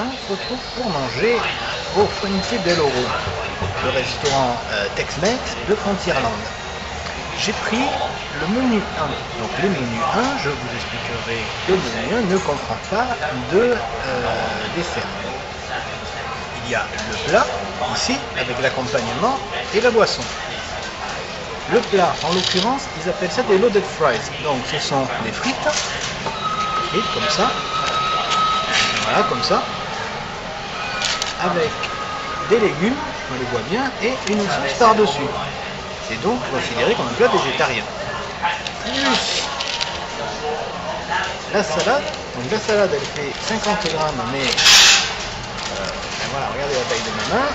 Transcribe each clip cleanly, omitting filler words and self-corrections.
on se retrouve pour manger au Fuente del Oro, le restaurant Tex-Mex de Frontierland. J'ai pris le menu 1. Donc le menu 1, je vous expliquerai que le menu 1 ne comprend pas de dessert. Il y a le plat, ici, avec l'accompagnement et la boisson. Le plat, en l'occurrence, ils appellent ça des loaded fries. Donc ce sont des frites comme ça. Voilà, comme ça. Avec des légumes, on les voit bien, et une sauce par-dessus. C'est donc considéré comme un plat végétarien. Plus la salade. Donc la salade, elle fait 50 grammes, mais voilà, regardez la taille de ma main.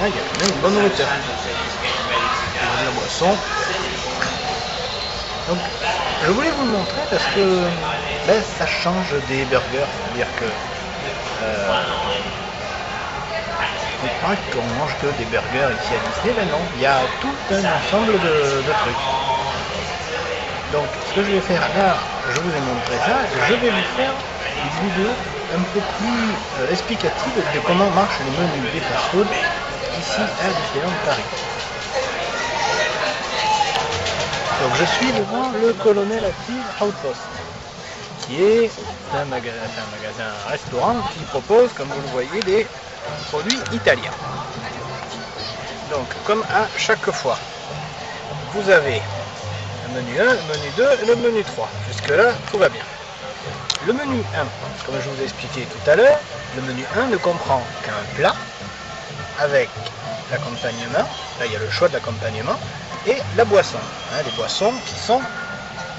Là, il y a quand même une bonne hauteur. La boisson. Donc, je voulais vous le montrer parce que ça change des burgers. C'est-à-dire que on croit qu'on mange que des burgers ici à Disney, mais non, il y a tout un ensemble de trucs. Donc, ce que je vais faire là, je vous ai montré ça, je vais vous faire une vidéo un peu plus explicative de comment marchent les menus des fast-food ici à Disneyland Paris. Donc je suis devant le Colonel Active Outpost, qui est un restaurant qui propose, comme vous le voyez, des produits italiens. Donc comme à chaque fois, vous avez le menu 1, le menu 2 et le menu 3. Jusque là, tout va bien. Le menu 1, comme je vous ai expliqué tout à l'heure, le menu 1 ne comprend qu'un plat avec l'accompagnement, là il y a le choix de l'accompagnement, et la boisson, les boissons qui sont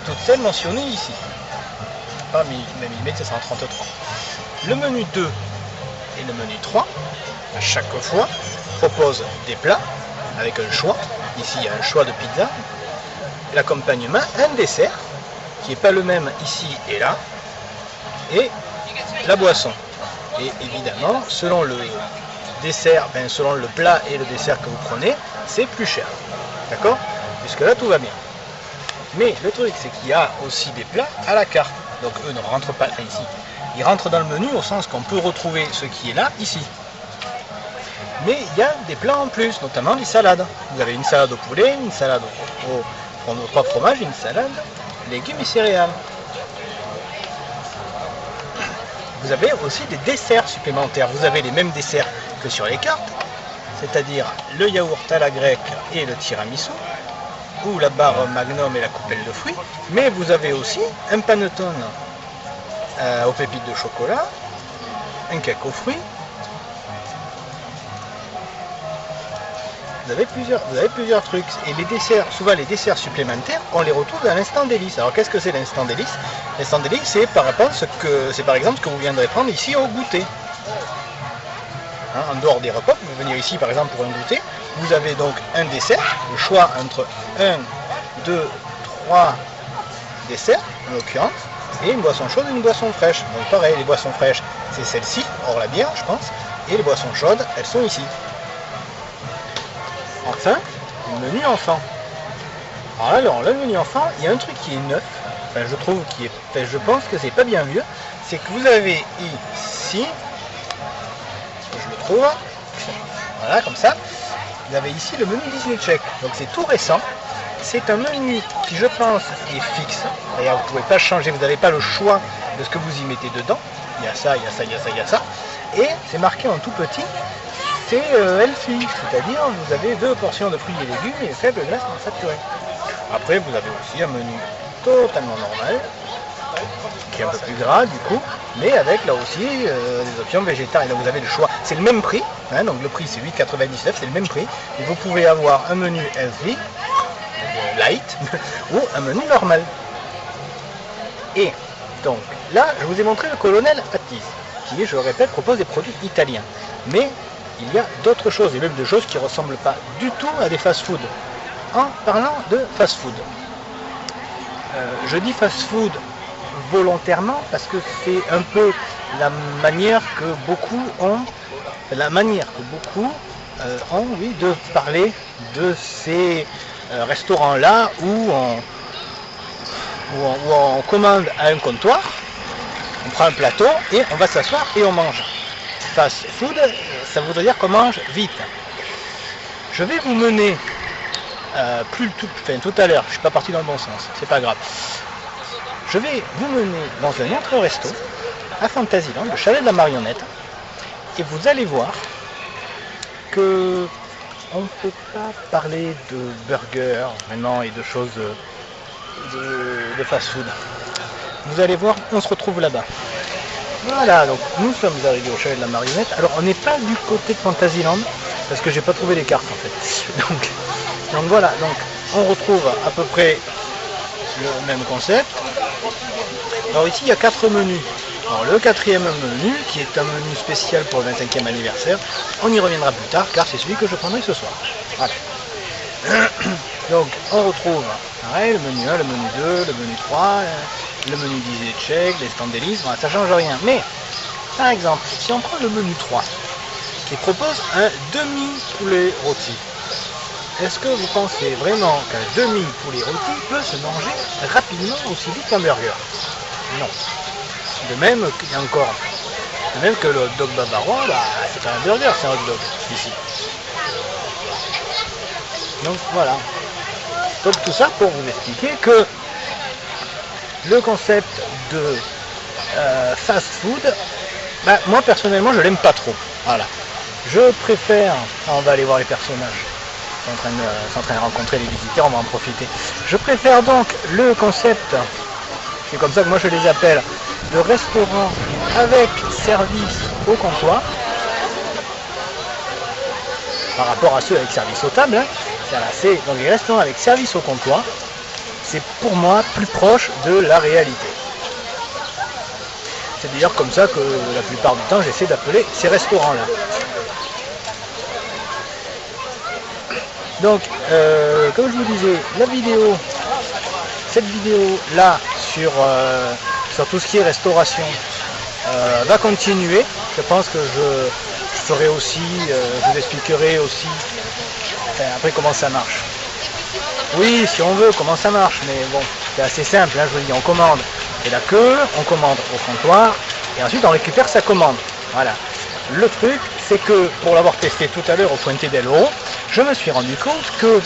toutes celles mentionnées ici, par millimètre 733. Le menu 2 et le menu 3, à chaque fois, proposent des plats avec un choix. Ici il y a un choix de pizza, l'accompagnement, un dessert, qui n'est pas le même ici et là, et la boisson. Et évidemment, selon le dessert, selon le plat et le dessert que vous prenez, c'est plus cher. D'accord? Jusque là tout va bien. Mais le truc c'est qu'il y a aussi des plats à la carte. Donc eux ne rentrent pas ici. Ils rentrent dans le menu au sens qu'on peut retrouver ce qui est là, ici. Mais il y a des plats en plus, notamment les salades. Vous avez une salade au poulet, une salade aux 3 fromages, une salade, légumes et céréales. Vous avez aussi des desserts supplémentaires. Vous avez les mêmes desserts que sur les cartes, c'est-à-dire le yaourt à la grecque et le tiramisu, ou la barre magnum et la coupelle de fruits, mais vous avez aussi un panettone aux pépites de chocolat, un cake aux fruits. Vous avez plusieurs trucs. Et les desserts, souvent les desserts supplémentaires, on les retrouve dans l'instant délice. Alors qu'est-ce que c'est l'instant délice? L'instant délice, c'est par exemple ce que vous viendrez prendre ici au goûter. En dehors des repas, vous pouvez venir ici par exemple pour un goûter. Vous avez donc un dessert, le choix entre 1, 2, 3 desserts en l'occurrence, et une boisson chaude et une boisson fraîche. Donc pareil, les boissons fraîches, c'est celle-ci, hors la bière je pense, et les boissons chaudes, elles sont ici. Enfin, le menu enfant. Alors le menu enfant, il y a un truc qui est neuf, je pense que c'est pas bien vieux, c'est que vous avez ici, je le trouve, voilà comme ça, vous avez ici le menu Disney Check, donc c'est tout récent, c'est un menu qui je pense est fixe, d'ailleurs vous ne pouvez pas changer, vous n'avez pas le choix de ce que vous y mettez dedans, il y a ça, il y a ça, il y a ça, il y a ça, et c'est marqué en tout petit, c'est healthy, c'est-à-dire vous avez 2 portions de fruits et légumes et faible graisse non saturée. Après vous avez aussi un menu totalement normal, qui est un peu plus gras du coup, mais avec là aussi des options végétariennes. Vous avez le choix, c'est le même prix, donc le prix c'est 8,99, c'est le même prix, et vous pouvez avoir un menu healthy, light, ou un menu normal. Et donc là, je vous ai montré le Colonel Active, qui, je le répète, propose des produits italiens. Mais il y a d'autres choses, et même des choses qui ne ressemblent pas du tout à des fast-food. En parlant de fast-food, je dis fast-food volontairement parce que c'est un peu la manière que beaucoup ont, de parler de ces restaurants-là où où on commande à un comptoir, on prend un plateau et on va s'asseoir et on mange. Fast food, ça voudrait dire qu'on mange vite. Je vais vous mener tout à l'heure, je suis pas parti dans le bon sens, c'est pas grave. Je vais vous mener dans un autre resto à Fantasyland, le chalet de la marionnette, et vous allez voir que on ne peut pas parler de burgers maintenant et de choses de fast-food. Vous allez voir, on se retrouve là-bas. Voilà, donc nous sommes arrivés au chalet de la marionnette. Alors on n'est pas du côté de Fantasyland parce que j'ai pas trouvé les cartes en fait. Donc voilà, donc on retrouve à peu près le même concept. Alors ici il y a 4 menus. Alors le 4e menu, qui est un menu spécial pour le 25e anniversaire, on y reviendra plus tard car c'est celui que je prendrai ce soir. Voilà. Donc on retrouve pareil, le menu 1, le menu 2, le menu 3, le menu disney check, les stands délices, voilà, ça change rien. Mais par exemple, si on prend le menu 3, qui propose un demi-poulet rôti, est-ce que vous pensez vraiment qu'un demi-poulet rôti peut se manger rapidement aussi vite qu'un burger? Non. De même que le hot dog bavarois, bah, c'est pas un burger, c'est un hot dog ici. Donc voilà. Donc tout ça pour vous expliquer que le concept de fast food, bah, moi personnellement je l'aime pas trop. Voilà. Je préfère, on va aller voir les personnages, ils sont en train de rencontrer les visiteurs, on va en profiter. Je préfère donc le concept, c'est comme ça que moi je les appelle, de restaurant avec service au comptoir, par rapport à ceux avec service aux tables. Hein. C'est donc les restaurants avec service au comptoir, c'est pour moi plus proche de la réalité. C'est d'ailleurs comme ça que la plupart du temps j'essaie d'appeler ces restaurants-là. Donc, comme je vous disais, cette vidéo-là sur tout ce qui est restauration va continuer. Je pense que je ferai aussi, je vous expliquerai aussi après comment ça marche. Oui, si on veut, comment ça marche, mais bon, c'est assez simple, hein, je vous dis, on commande et la queue, on commande au comptoir, et ensuite on récupère sa commande. Voilà. Le truc, c'est que, pour l'avoir testé tout à l'heure au Puente del Oro, je me suis rendu compte que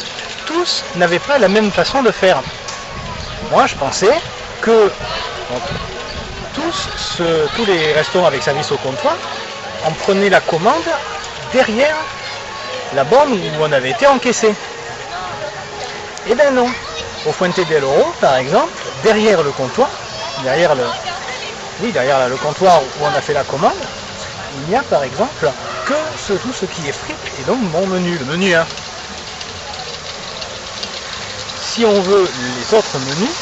tous n'avaient pas la même façon de faire. Moi, je pensais que tous les restaurants avec service au comptoir, on prenait la commande derrière la borne où on avait été encaissé. Eh bien non. Au Puente del Oro, par exemple, derrière le comptoir, derrière le comptoir où on a fait la commande, il n'y a par exemple que tout ce qui est frites et donc mon menu, le menu 1. Si on veut les autres menus,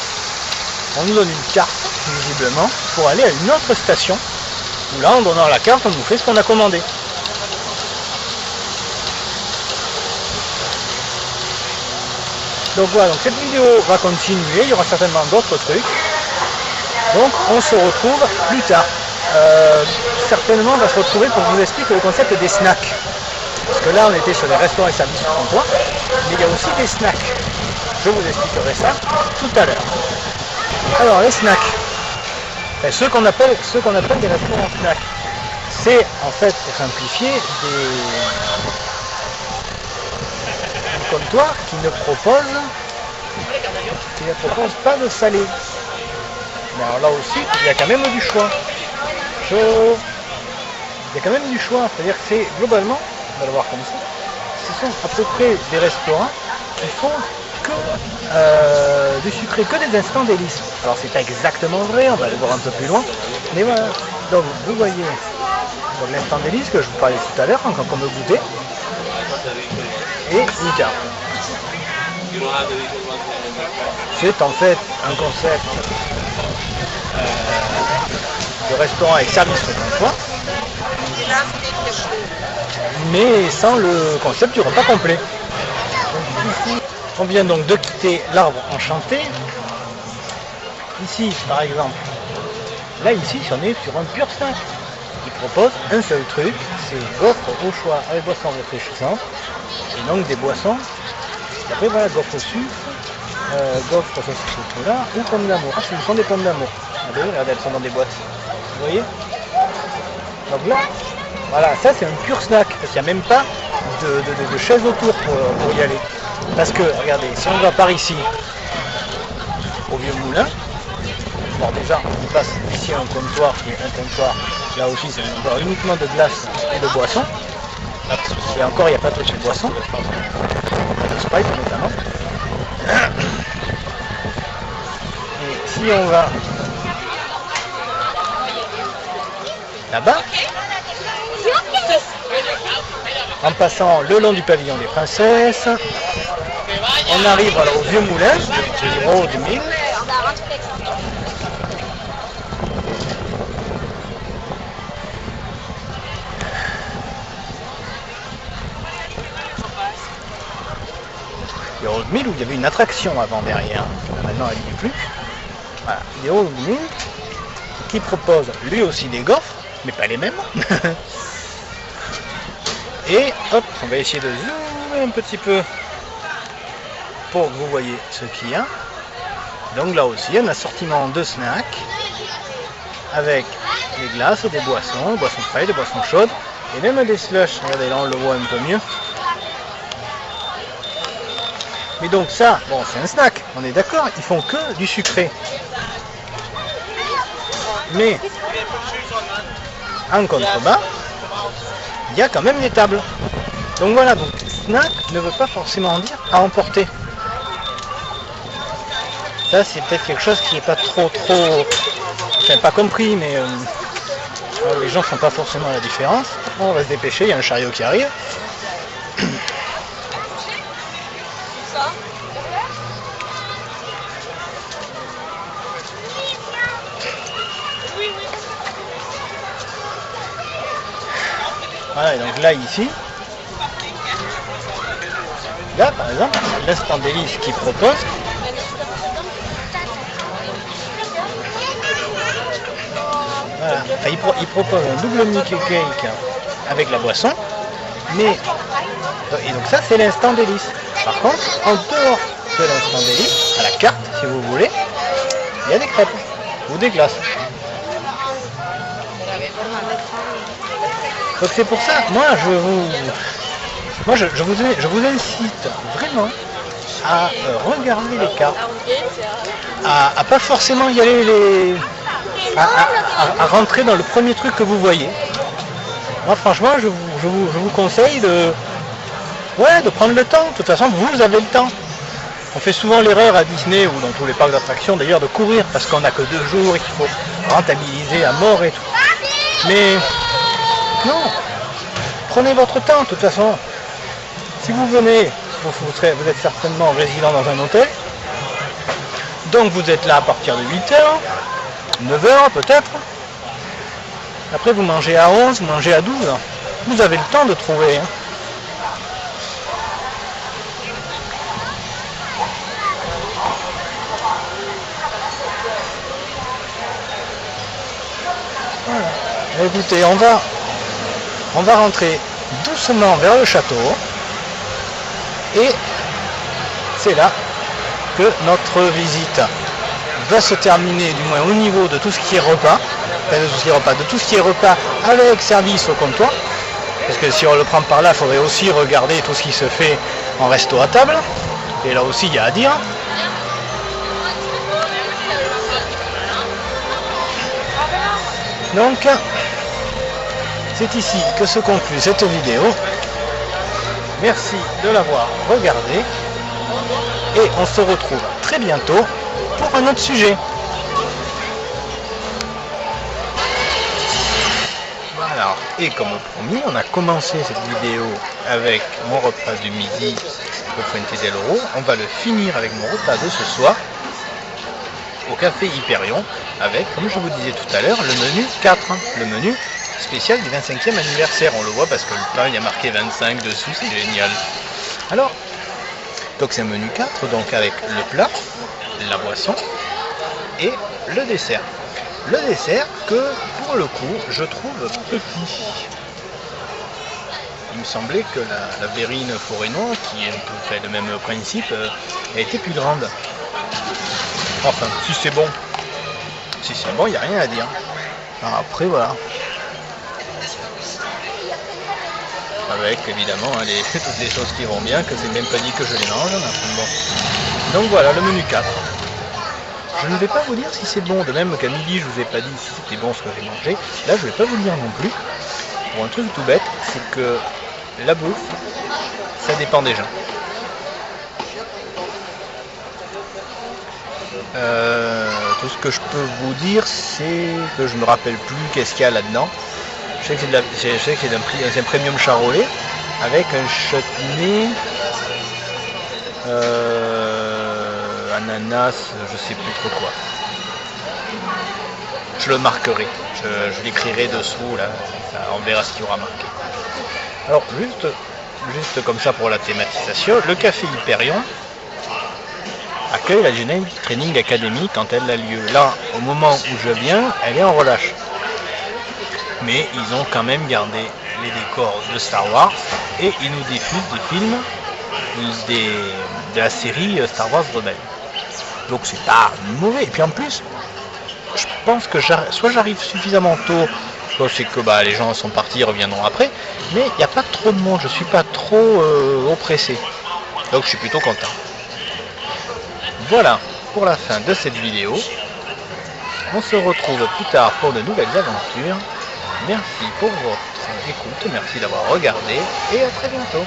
on nous donne une carte, visiblement, pour aller à une autre station, où là, en donnant la carte, on nous fait ce qu'on a commandé. Donc voilà, donc cette vidéo va continuer, il y aura certainement d'autres trucs. Donc on se retrouve plus tard. Certainement on va se retrouver pour vous expliquer le concept des snacks. Parce que là on était sur les restaurants et services au comptoir, mais il y a aussi des snacks. Je vous expliquerai ça tout à l'heure. Alors les snacks, ceux qu'on appelle des restaurants snacks, c'est en fait pour simplifier des comptoirs qui ne proposent pas de salé. Mais alors là aussi, il y a quand même du choix. Il y a quand même du choix, c'est-à-dire que c'est globalement, on va le voir comme ça, ce sont à peu près des restaurants qui font que du sucré, que des instants délices. Alors c'est pas exactement vrai, on va le voir un peu plus loin, mais voilà. Donc vous voyez l'instant délice que je vous parlais tout à l'heure, quand on me goûtait, et Nika. C'est en fait un concept de restaurant avec service au comptoir, mais sans le concept du repas complet. Donc, ici, on vient donc de quitter l'arbre enchanté. Ici, par exemple, là ici, on est sur un pur snack. Il propose un seul truc, c'est gaufres au choix avec boissons rafraîchissantes, et donc des boissons. Et après voilà, gaufres au sucre, gaufres, ça c'est chocolat, ou pommes d'amour. Ah, ce sont des pommes d'amour. Regardez, elles sont dans des boîtes. Vous voyez? Donc là, voilà, ça c'est un pur snack, parce qu'il n'y a même pas de chaise autour pour y aller. Parce que, regardez, si on va par ici, au vieux moulin, bon déjà, on passe ici un comptoir, qui est un comptoir, là aussi c'est un comptoir uniquement de glace et de boissons. Et encore, il n'y a pas de chez boissons, de Sprite notamment. Et si on va là-bas, en passant le long du pavillon des princesses, on arrive alors au vieux moulin, le Road Mill. Le Road Mill où il y avait une attraction avant derrière, maintenant elle n'y est plus. Voilà, le Road Mill qui propose lui aussi des gaufres, mais pas les mêmes. Et hop, on va essayer de zoomer un petit peu pour que vous voyez ce qu'il y a. Donc là aussi, un assortiment de snacks avec des glaces, des boissons fraîches, des boissons chaudes et même des slushs. Regardez, là on le voit un peu mieux. Mais donc ça, bon, c'est un snack, on est d'accord, ils font que du sucré. Mais en contrebas, il y a quand même des tables. Donc voilà, donc snack ne veut pas forcément dire à emporter. Ça c'est peut-être quelque chose qui n'est pas trop, enfin pas compris, mais les gens ne font pas forcément la différence. Bon, on va se dépêcher, il y a un chariot qui arrive. Voilà, et donc là ici, là par exemple, l'instant délice qui propose. Voilà. Enfin, il propose un double Mickey Cake avec la boisson, mais et donc ça c'est l'instant délice. Par contre, en dehors de l'instant délice, à la carte si vous voulez, il y a des crêpes ou des glaces. Donc c'est pour ça, moi je vous incite vraiment à regarder les cartes, à pas forcément y aller à rentrer dans le premier truc que vous voyez. Moi franchement je vous conseille de prendre le temps. De toute façon vous avez le temps. On fait souvent l'erreur à Disney ou dans tous les parcs d'attractions d'ailleurs de courir parce qu'on n'a que 2 jours et qu'il faut rentabiliser à mort et tout. Mais non, prenez votre temps de toute façon. Si vous venez, vous êtes certainement résident dans un hôtel. Donc vous êtes là à partir de 8h, 9h peut-être. Après vous mangez à 11, vous mangez à 12. Vous avez le temps de trouver. Voilà. Écoutez, on va rentrer doucement vers le château. Et c'est là que notre visite va se terminer, du moins au niveau de tout ce qui est repas, de tout ce qui est repas avec service au comptoir, parce que si on le prend par là, il faudrait aussi regarder tout ce qui se fait en resto à table, et là aussi il y a à dire. Donc, c'est ici que se conclut cette vidéo. Merci de l'avoir regardé et on se retrouve très bientôt pour un autre sujet. Voilà, et comme promis, on a commencé cette vidéo avec mon repas du midi au Fuente del Oro. On va le finir avec mon repas de ce soir au café Hyperion avec, comme je vous disais tout à l'heure, le menu 4, le menu spécial du 25e anniversaire. On le voit parce que le plat il y a marqué 25 dessous, c'est génial. Alors, donc c'est un menu 4, donc avec le plat, la boisson et le dessert. Le dessert que pour le coup je trouve petit. Il me semblait que la verrine forêt noire, qui est un peu fait le même principe, a été plus grande. Enfin, si c'est bon. Si c'est bon, il n'y a rien à dire. Alors après, voilà. Avec, évidemment, hein, toutes les choses qui vont bien, que c'est même pas dit que je les mange. Bon. Donc voilà, le menu 4. Je ne vais pas vous dire si c'est bon, de même qu'à midi, je vous ai pas dit si c'était bon ce que j'ai mangé. Là, je vais pas vous le dire non plus. Pour un truc tout bête, c'est que la bouffe, ça dépend des gens. Tout ce que je peux vous dire, c'est que je me rappelle plus qu'est-ce qu'il y a là-dedans. Je sais que c'est un premium charolais avec un chutney, ananas, je sais plus trop quoi. Je le marquerai, je l'écrirai dessous là, on verra ce qu'il y aura marqué. Alors juste comme ça pour la thématisation, le café Hyperion accueille la Jedi Training Academy quand elle a lieu. Là, au moment où je viens, elle est en relâche. Mais ils ont quand même gardé les décors de Star Wars et ils nous diffusent des films de la série Star Wars Rebelle. Donc c'est pas mauvais. Et puis en plus, je pense que soit j'arrive suffisamment tôt, soit c'est que les gens sont partis, ils reviendront après, mais il n'y a pas trop de monde, je suis pas trop oppressé. Donc je suis plutôt content. Voilà pour la fin de cette vidéo. On se retrouve plus tard pour de nouvelles aventures. Merci pour votre écoute, merci d'avoir regardé et à très bientôt.